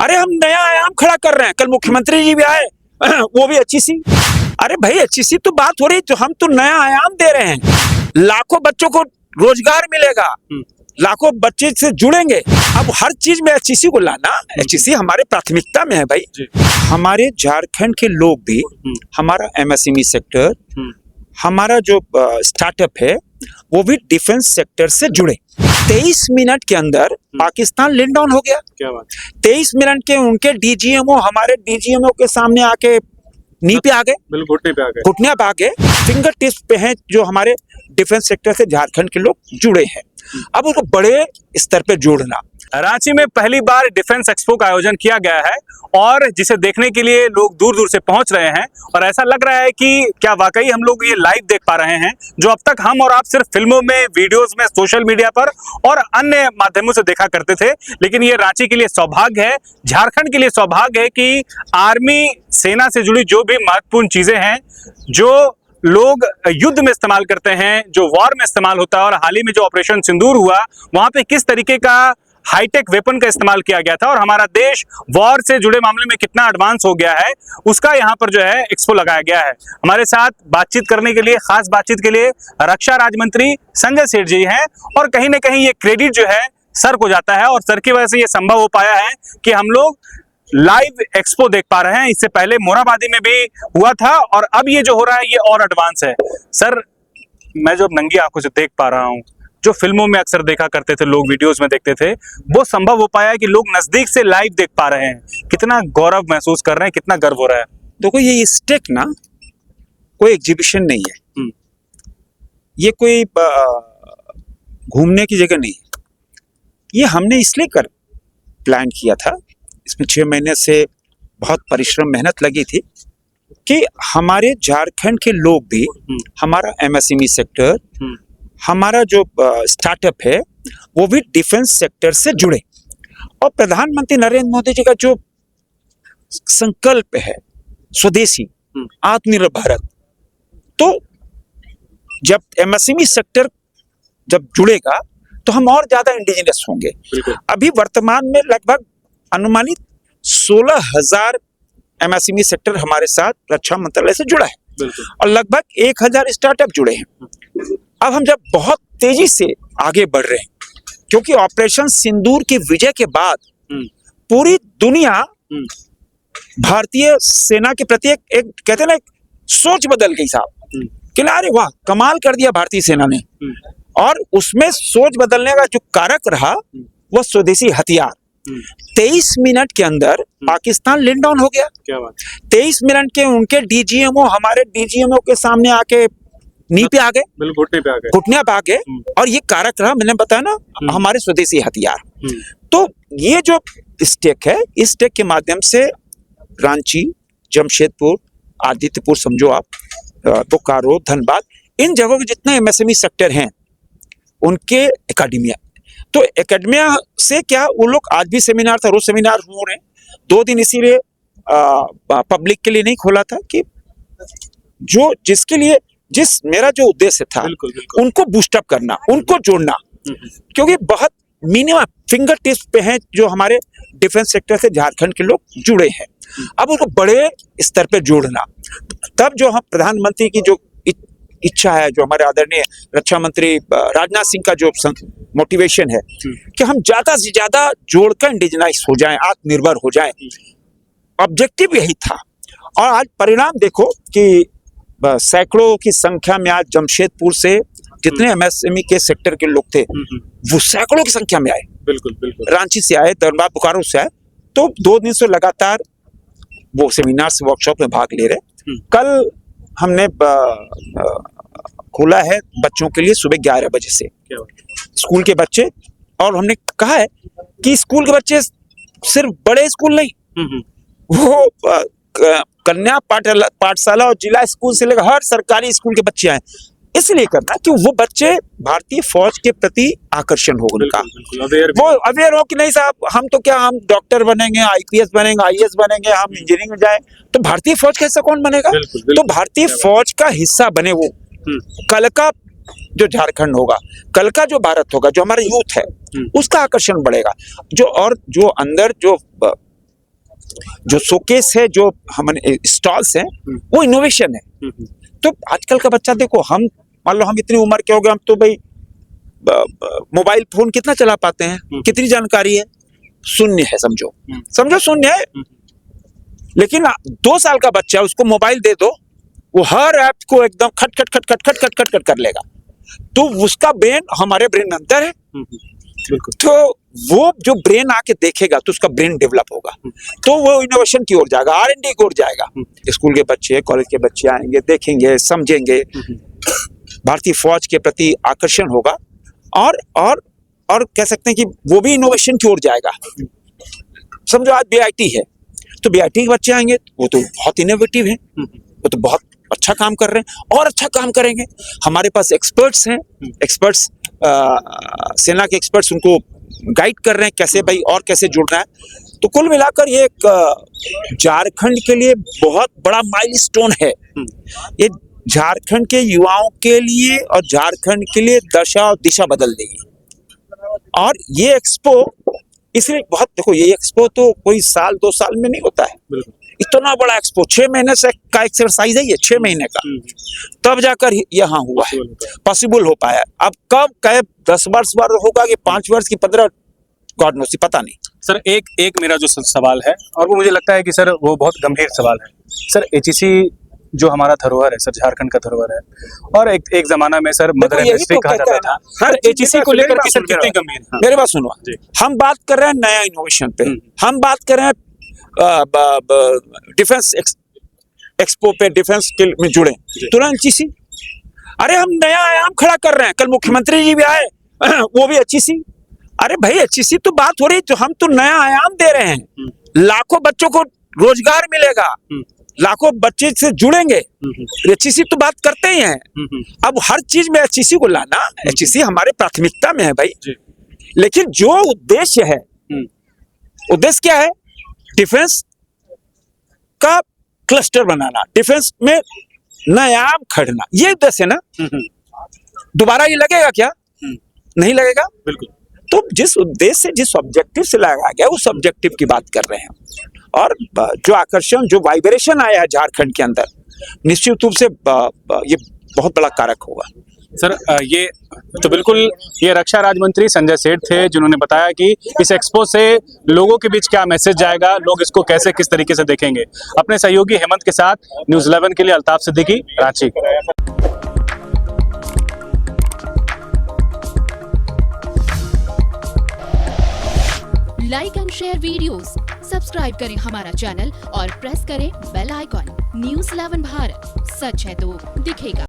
अरे हम नया आयाम खड़ा कर रहे हैं। कल मुख्यमंत्री जी भी आए, वो भी अच्छी सी। अरे भाई अच्छी सी तो बात हो रही, तो हम तो नया आयाम दे रहे हैं। लाखों बच्चों को रोजगार मिलेगा, लाखों बच्चे से जुड़ेंगे। अब हर चीज में एचईसी को लाना, एचईसी हमारे प्राथमिकता में है भाई। हमारे झारखंड के लोग भी, हमारा एमएसएमई सेक्टर, हमारा जो स्टार्टअप है वो भी डिफेंस सेक्टर से जुड़े। 23 मिनट के अंदर पाकिस्तान लिंक डाउन हो गया। क्या बात। 23 मिनट के उनके डीजीएमओ हमारे डीजीएमओ के सामने आके नी पे आ गए, घुटने पे आ गए, घुटने पे आ गए। फिंगर टिप्स पे हैं जो हमारे डिफेंस सेक्टर से झारखंड के लोग जुड़े हैं। अब उसको बड़े स्तर पे जोड़ना। रांची में पहली बार डिफेंस एक्सपो का आयोजन किया गया है और जिसे देखने के लिए लोग दूर दूर से पहुंच रहे हैं और ऐसा लग रहा है कि क्या वाकई हम लोग ये लाइव देख पा रहे हैं जो अब तक हम और आप सिर्फ फिल्मों में, वीडियोस में, सोशल मीडिया पर और अन्य माध्यमों से देखा करते थे। लेकिन ये रांची के लिए सौभाग्य है, झारखंड के लिए सौभाग्य है कि आर्मी, सेना से जुड़ी जो भी महत्वपूर्ण चीजें हैं जो लोग युद्ध में इस्तेमाल करते हैं, जो वॉर में इस्तेमाल होता है, और हाल ही में जो ऑपरेशन सिंदूर हुआ वहां पे किस तरीके का हाईटेक वेपन का इस्तेमाल किया गया था और हमारा देश वॉर से जुड़े मामले में कितना एडवांस हो गया है, उसका यहाँ पर जो है एक्सपो लगाया गया है। हमारे साथ बातचीत करने के लिए, खास बातचीत के लिए रक्षा राज्य मंत्री संजय सेठ जी हैं और कहीं ना कहीं ये क्रेडिट जो है सर को जाता है और सर की वजह से ये संभव हो पाया है कि हम लोग लाइव एक्सपो देख पा रहे हैं। इससे पहले मोरहाबादी में भी हुआ था और अब ये जो हो रहा है ये और एडवांस है। सर, मैं जो नंगी आंखों से देख पा रहा हूँ, जो फिल्मों में अक्सर देखा करते थे, लोग वीडियोस में देखते थे, वो संभव हो पाया है कि लोग नजदीक से लाइव देख पा रहे हैं। कितना गौरव महसूस कर रहे हैं, कितना गर्व हो रहा है। देखो ये स्टेक ना कोई एग्जीबिशन नहीं है, ये कोई घूमने की जगह नहीं है। ये हमने इसलिए प्लान किया था, इसमें 6 महीने से बहुत परिश्रम, मेहनत लगी थी कि हमारे झारखंड के लोग भी, हमारा एमएसएमई सेक्टर, हमारा जो स्टार्टअप है वो भी डिफेंस सेक्टर से जुड़े। और प्रधानमंत्री नरेंद्र मोदी जी का जो संकल्प है स्वदेशी, आत्मनिर्भर भारत, तो जब एमएसएमई सेक्टर जब जुड़ेगा तो हम और ज्यादा इंडिजिनस होंगे। अभी वर्तमान में लगभग अनुमानित 16,000 एमएसएमई सेक्टर हमारे साथ रक्षा मंत्रालय से जुड़ा है और लगभग 1,000 स्टार्टअप जुड़े हैं। अब हम जब बहुत तेजी से आगे बढ़ रहे हैं क्योंकि ऑपरेशन सिंदूर की विजय के बाद पूरी दुनिया भारतीय सेना के प्रति एक कहते हैं ना, सोच बदल गई साहब कि अरे वाह कमाल कर दिया भारतीय सेना ने। और उसमें सोच बदलने का जो कारक रहा वह स्वदेशी हथियार। 23 मिनट के अंदर पाकिस्तान लिंक डाउन हो गया। क्या बात। 23 मिनट के उनके डीजीएमओ हमारे डीजीएमओ के सामने आके नी पे आ गए, घुटने पे आ गए, घुटने पे आ गए। और ये कारक रहा, मैंने बताया ना, हमारे स्वदेशी हथियार। तो ये जो स्टेक है, इस स्टेक के माध्यम से रांची, जमशेदपुर, आदित्यपुर समझो आप, बोकारो, धनबाद, इन जगहों के जितने एमएसएमई सेक्टर हैं उनके एकेडमिया, तो एकेडमिया से क्या वो लोग, आज भी सेमिनार था, रोज सेमिनार हो रहे हैं। 2 दिन इसीलिए पब्लिक के लिए नहीं खोला था कि जो जिसके लिए मेरा जो उद्देश्य था उनको बूस्टअप करना, उनको जोड़ना, क्योंकि बहुत मिनिमम फिंगर टिप्स पे हैं जो हमारे डिफेंस सेक्टर से झारखंड के लोग जुड़े हैं। अब उनको बड़े स्तर पे जोड़ना, तब जो हम प्रधानमंत्री की जो इच्छा है, जो हमारे आदरणीय रक्षा मंत्री राजनाथ सिंह का जो मोटिवेशन है कि हम ज्यादा से ज्यादा जोड़कर इंडिजिनाइज हो जाएं, आत्मनिर्भर हो जाएं, ऑब्जेक्टिव यही था। और आज परिणाम देखो कि सैकड़ों की संख्या में आज जमशेदपुर से जितने एमएसएमई के सेक्टर के लोग थे वो सैकड़ों की संख्या में आए। बिल्कुल बिल्कुल। रांची से आए, धनबाद, बोकारो से आए। तो 2 दिन से लगातार वो सेमिनार से वर्कशॉप में भाग ले रहे। कल हमने खोला है बच्चों के लिए सुबह 11 बजे से, स्कूल के बच्चे। और हमने कहा है कि स्कूल के बच्चे सिर्फ बड़े स्कूल नहीं, वो कन्या पाठशाला और जिला स्कूल से लेकर हर सरकारी स्कूल के बच्चे आए, इसलिए करना कि वो बच्चे भारतीय फौज के प्रति आकर्षण हो उनका, वो अवेयर हो कि नहीं साहब हम तो क्या, हम डॉक्टर बनेंगे, आईपीएस बनेंगे, आईएएस बनेंगे, हम इंजीनियरिंग में जाए, तो भारतीय फौज का हिस्सा कौन बनेगा? तो भारतीय फौज का हिस्सा बने वो। कल का जो झारखंड होगा, कल का जो भारत होगा, जो हमारा यूथ है, उसका आकर्षण बढ़ेगा। जो और जो अंदर जो जो शोकेस है, जो हमारे स्टॉल्स हैं, वो इनोवेशन है। तो आजकल का बच्चा देखो, हम मान लो हम इतनी उम्र के हो गए, हम तो भाई मोबाइल फोन कितना चला पाते हैं, कितनी जानकारी है? शून्य है, समझो शून्य है। लेकिन 2 साल का बच्चा, उसको मोबाइल दे दो, वो हर ऐप को एकदम खट खट खट खट खट खट खट खट कर लेगा। तो उसका ब्रेन हमारे ब्रेन में अंतर है। तो वो जो ब्रेन आके देखेगा तो उसका ब्रेन डेवलप होगा, तो वो इनोवेशन की ओर जाएगा, R&D की ओर जाएगा। स्कूल के बच्चे, कॉलेज के बच्चे आएंगे, देखेंगे, समझेंगे, भारतीय फौज के प्रति आकर्षण होगा, और कह सकते हैं कि वो भी इनोवेशन की ओर जाएगा। समझो आज BIT है, तो BIT के बच्चे आएंगे, वो तो बहुत इनोवेटिव है, वो तो बहुत अच्छा काम कर रहे हैं और अच्छा काम करेंगे। हमारे पास एक्सपर्ट्स हैं, एक्सपर्ट्स सेना के एक्सपर्ट्स उनको गाइड कर रहे हैं कैसे भाई और कैसे जुड़ना है। तो कुल मिलाकर ये एक झारखंड के लिए बहुत बड़ा माइलस्टोन है। ये झारखंड के युवाओं के लिए और झारखंड के लिए दशा और दिशा बदल देगी। और ये एक्सपो इसलिए बहुत, देखो ये एक्सपो तो कोई साल 2 साल में नहीं होता है, इतना बड़ा एक्सपो 6 महीने से का एक्सरसाइज है ये, 6 महीने का, तब जाकर यहाँ हुआ है, पॉसिबल हो पाया। अब कब कहे 10 वर्ष बाद होगा कि 5 वर्ष की 15, गॉड नोस, पता नहीं। सर एक मेरा जो सवाल है, और वो मुझे लगता है कि सर वो बहुत गंभीर सवाल है। सर HEC जो हमारा धरोहर है सर, झारखंड का धरोहर है, और एक जमाना में सर मदर इंडस्ट्री कहा जाता था। हर HEC को लेकर के सर कितने गंभीर हैं? मेरे बात सुनो, हम बात कर रहे हैं नया इनोवेशन पे, हम बात कर रहे हैं डिफेंस एक्सपो पे, डिफेंस के में जुड़े तुरंत HEC। अरे हम नया आयाम खड़ा कर रहे हैं, कल मुख्यमंत्री जी भी आए, वो भी HEC। अरे भाई HEC तो बात हो रही, तो हम तो नया आयाम दे रहे हैं, लाखों बच्चों को रोजगार मिलेगा, लाखों बच्चे से जुड़ेंगे। HEC तो बात करते ही हैं। अब हर चीज में HEC को लाना, HEC हमारे प्राथमिकता में है भाई। लेकिन जो उद्देश्य है, उद्देश्य क्या है? डिफेंस का क्लस्टर बनाना, डिफेंस में नया खड़ना, ये उद्देश्य है ना। दोबारा ये लगेगा क्या? नहीं लगेगा। बिल्कुल। तो जिस उद्देश्य से, जिस ऑब्जेक्टिव से लगाया गया, उस ऑब्जेक्टिव की बात कर रहे हैं। और जो आकर्षण, जो वाइब्रेशन आया है झारखंड के अंदर, निश्चित रूप से ये बहुत बड़ा कारक होगा। सर ये तो बिल्कुल, ये रक्षा राज्य मंत्री संजय सेठ थे जिन्होंने बताया कि इस एक्सपो से लोगों के बीच क्या मैसेज जाएगा, लोग इसको कैसे किस तरीके से देखेंगे। अपने सहयोगी हेमंत के साथ न्यूज़ 11 के लिए Altaf Siddiqui, Ranchi. Like and share videos, subscribe करें हमारा चैनल और प्रेस करें बेल आइकॉन। न्यूज़ 11 भारत, सच है तो दिखेगा।